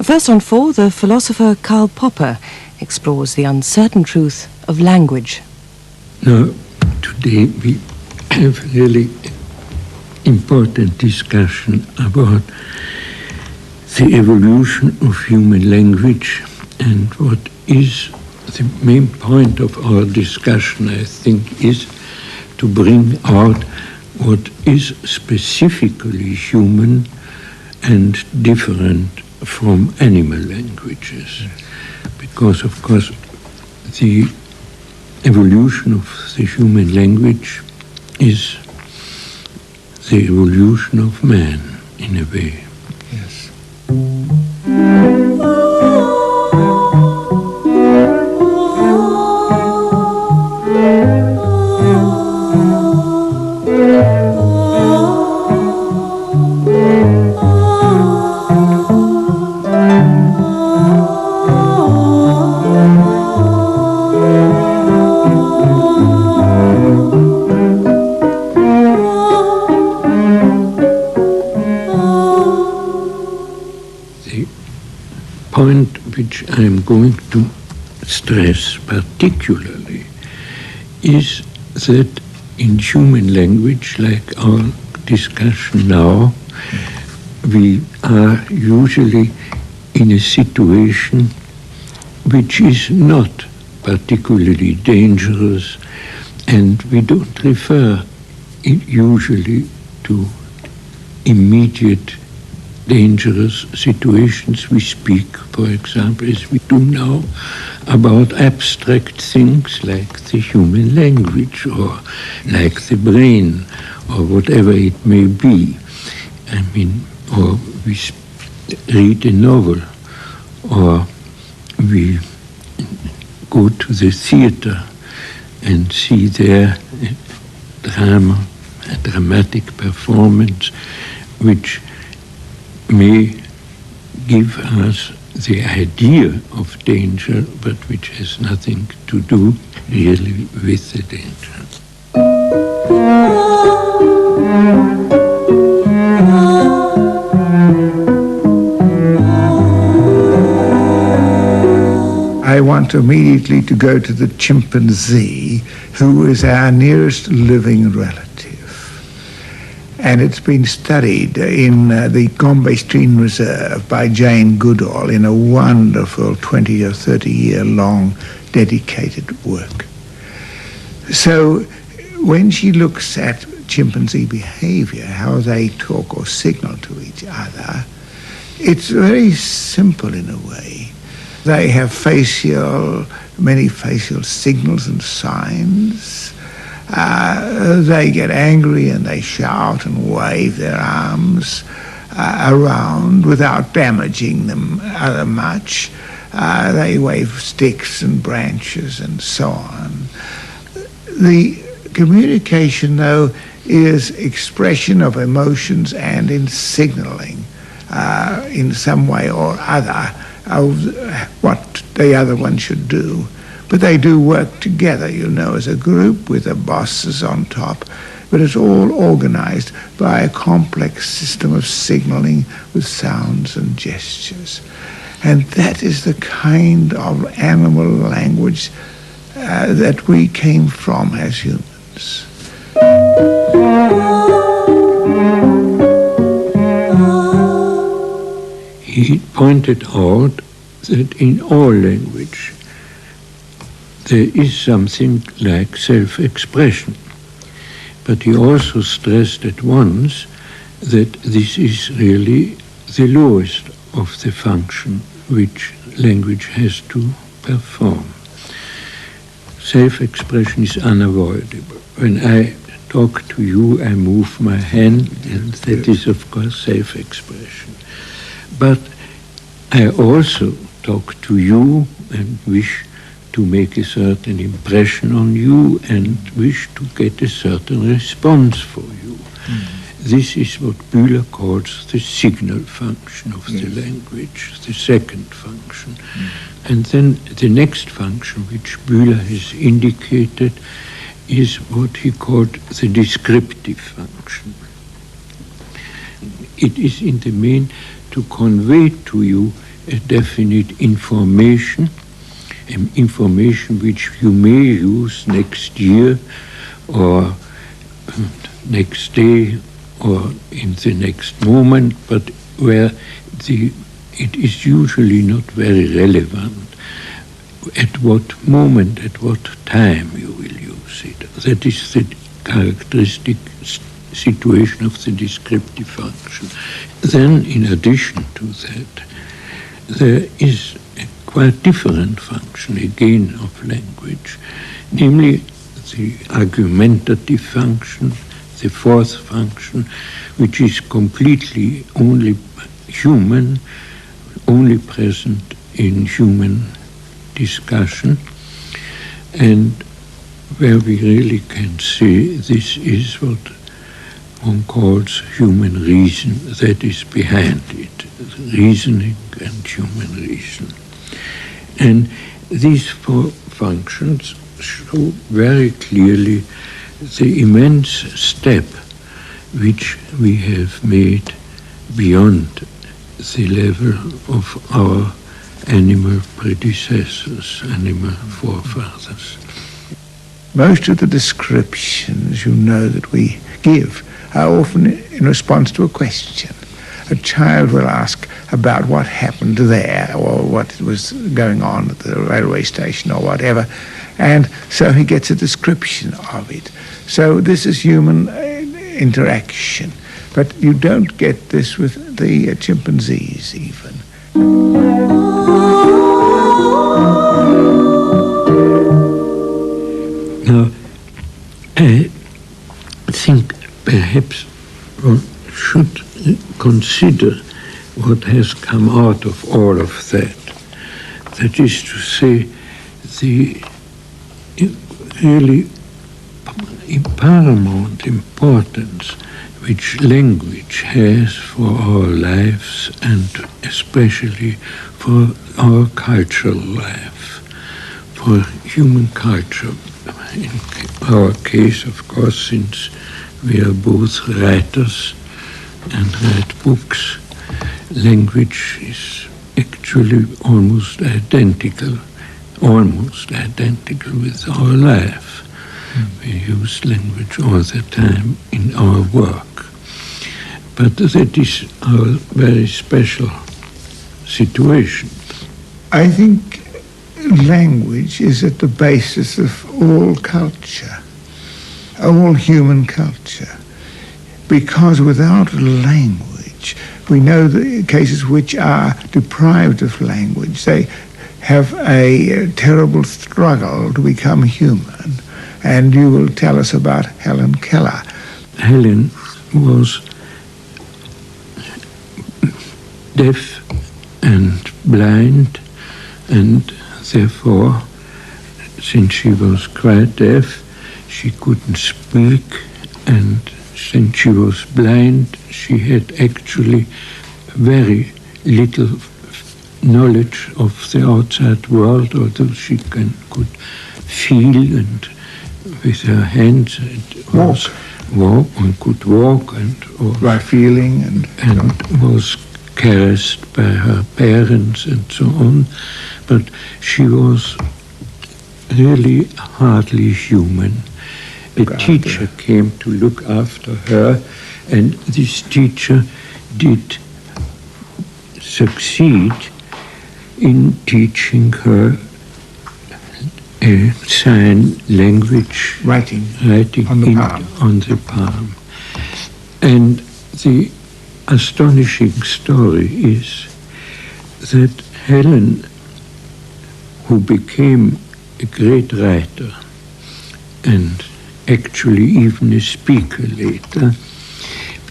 First on 4, the philosopher Karl Popper explores the uncertain truth of language. Now, today we have a really important discussion about the evolution of human language, and what is the main point of our discussion, I think, is to bring out what is specifically human and different from animal languages. Because, of course, the evolution of the human language is the evolution of man, in a way. Yes. Point which I am going to stress particularly is that in human language, like our discussion now, we are usually in a situation which is not particularly dangerous, and we don't refer usually to immediate dangerous situations. We speak, for example, as we do now, about abstract things like the human language or like the brain or whatever it may be. I mean, or we read a novel, or we go to the theater and see there a drama, a dramatic performance which may give us the idea of danger, but which has nothing to do really with the danger. I want immediately to go to the chimpanzee, who is our nearest living relative. And it's been studied in the Gombe Stream Reserve by Jane Goodall in a wonderful 20 or 30 year long dedicated work. So when she looks at chimpanzee behavior, how they talk or signal to each other, it's very simple in a way. They have many facial signals and signs. They get angry and they shout and wave their arms around without damaging them much. They wave sticks and branches and so on. The communication, though, is expression of emotions and in signaling in some way or other of what the other one should do. But they do work together, as a group with the bosses on top. But it's all organized by a complex system of signaling with sounds and gestures. And that is the kind of animal language that we came from as humans. He pointed out that in all language there is something like self-expression. But he also stressed at once that this is really the lowest of the function which language has to perform. Self-expression is unavoidable. When I talk to you, I move my hand, and that is, of course, self-expression. But I also talk to you and wish to make a certain impression on you and wish to get a certain response for you. This is what Bühler calls the signal function of the language, the second function. And then the next function, which Bühler has indicated, is what he called the descriptive function. It is in the main to convey to you a definite information which you may use next year or next day or in the next moment, but where it is usually not very relevant at what moment, at what time you will use it. That is the characteristic situation of the descriptive function. Then, in addition to that, there is a quite different function again of language, namely the argumentative function, the fourth function, which is completely only human, only present in human discussion, and where we really can say this is what one calls human reason, that is behind it, reasoning and human reason. And these four functions show very clearly the immense step which we have made beyond the level of our animal predecessors, animal forefathers. Most of the descriptions, that we give are often in response to a question. A child will ask about what happened there or what was going on at the railway station or whatever, and so he gets a description of it. So this is human interaction, but you don't get this with the chimpanzees even. Now, I think perhaps one should consider what has come out of all of that. That is to say, the really paramount importance which language has for our lives and especially for our cultural life, for human culture. In our case, of course, since we are both writers and write books, language is actually almost identical with our life. We use language all the time in our work. But that is our very special situation. I think language is at the basis of all culture, all human culture, because without language, we know the cases which are deprived of language, they have a terrible struggle to become human. And you will tell us about Helen Keller. Helen was deaf and blind, and therefore, since she was quite deaf, she couldn't speak, and since she was blind, she had actually very little knowledge of the outside world, although she could feel, and with her hands could walk and by feeling and was caressed by her parents and so on, but she was really hardly human. A teacher came to look after her, and this teacher did succeed in teaching her a sign language, writing on the palm. And the astonishing story is that Helen, who became a great writer and actually even a speaker later,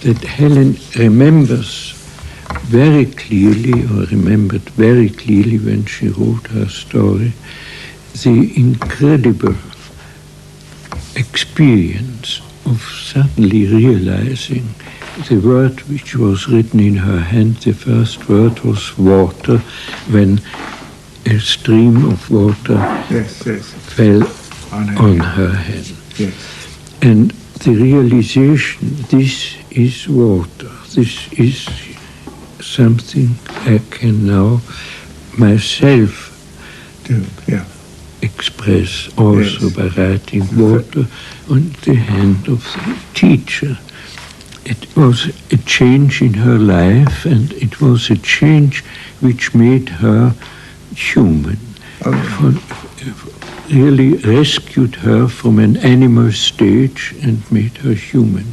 that Helen remembered very clearly when she wrote her story, the incredible experience of suddenly realizing the word which was written in her hand. The first word was water, when a stream of water fell on her hand. Yes. And the realization, this is water, this is something I can now myself Do, yeah. express also Yes. by writing water on the hand of the teacher. It was a change in her life, and it was a change which made her human. Really rescued her from an animal stage and made her human.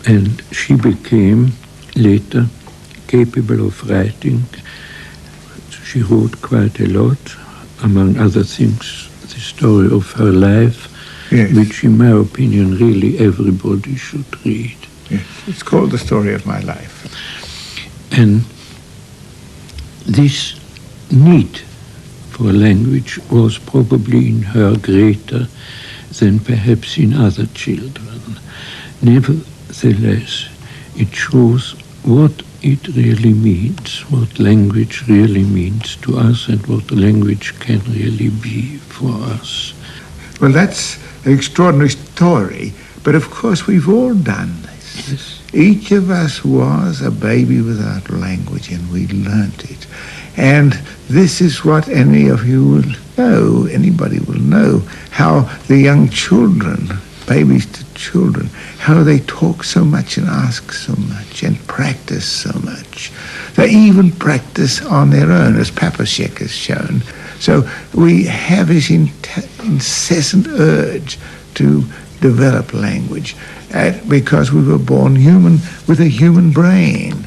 And she became later capable of writing. She wrote quite a lot, among other things, the story of her life, Yes. which in my opinion really everybody should read. Yes. It's called The Story of My Life. And this need for language was probably in her greater than perhaps in other children. Nevertheless, it shows what it really means, what language really means to us, and what language can really be for us. Well, that's an extraordinary story, but of course we've all done this. Yes. Each of us was a baby without language, and we learnt it. And this is what any of you will know, anybody will know, how the young children, babies to children, how they talk so much and ask so much and practice so much. They even practice on their own, as Papashek has shown. So we have this incessant urge to develop language because we were born human with a human brain.